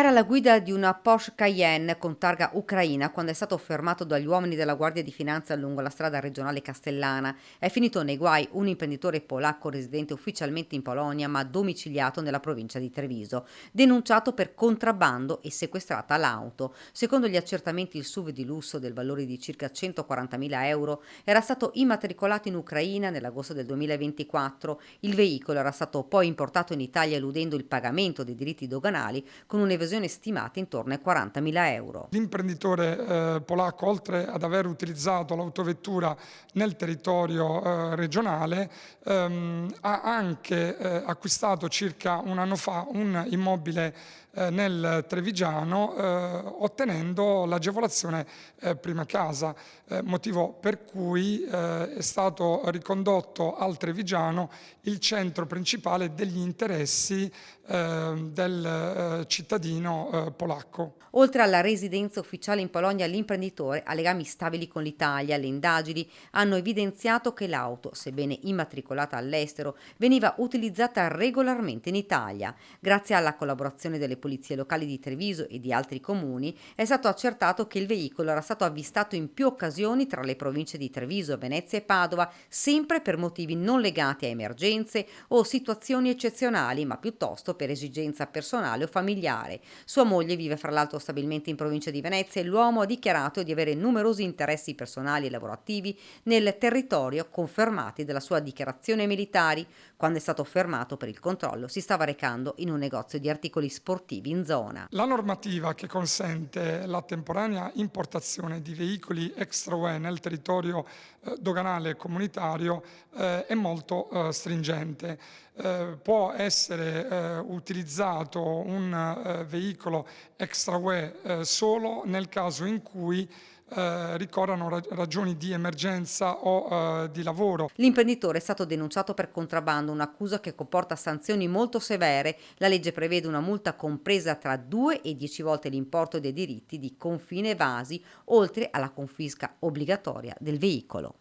Era alla guida di una Porsche Cayenne con targa ucraina quando è stato fermato dagli uomini della Guardia di Finanza lungo la strada regionale castellana. È finito nei guai un imprenditore polacco residente ufficialmente in Polonia ma domiciliato nella provincia di Treviso, denunciato per contrabbando e sequestrata l'auto. Secondo gli accertamenti il SUV di lusso del valore di circa 140.000 euro era stato immatricolato in Ucraina nell'agosto del 2024. Il veicolo era stato poi importato in Italia eludendo il pagamento dei diritti doganali con un'evasione stimata intorno ai 40.000 euro. L'imprenditore polacco, oltre ad aver utilizzato l'autovettura nel territorio regionale, ha anche acquistato circa un anno fa un immobile nel Trevigiano, ottenendo l'agevolazione prima casa, motivo per cui è stato ricondotto al Trevigiano il centro principale degli interessi del cittadino polacco. Oltre alla residenza ufficiale in Polonia, l'imprenditore ha legami stabili con l'Italia. Le indagini hanno evidenziato che l'auto, sebbene immatricolata all'estero, veniva utilizzata regolarmente in Italia. Grazie alla collaborazione delle polizie locali di Treviso e di altri comuni, è stato accertato che il veicolo era stato avvistato in più occasioni tra le province di Treviso, Venezia e Padova, sempre per motivi non legati a emergenze o situazioni eccezionali, ma piuttosto per esigenza personale o familiare. Sua moglie vive fra l'altro stabilmente in provincia di Venezia e l'uomo ha dichiarato di avere numerosi interessi personali e lavorativi nel territorio confermati dalla sua dichiarazione ai militari. Quando è stato fermato per il controllo si stava recando in un negozio di articoli sportivi in zona. La normativa che consente la temporanea importazione di veicoli extra UE nel territorio doganale e comunitario è molto stringente. Può essere utilizzato un veicolo extra UE solo nel caso in cui ricorrano ragioni di emergenza o di lavoro. L'imprenditore è stato denunciato per contrabbando, un'accusa che comporta sanzioni molto severe. La legge prevede una multa compresa tra 2 e 10 volte l'importo dei diritti di confine evasi, oltre alla confisca obbligatoria del veicolo.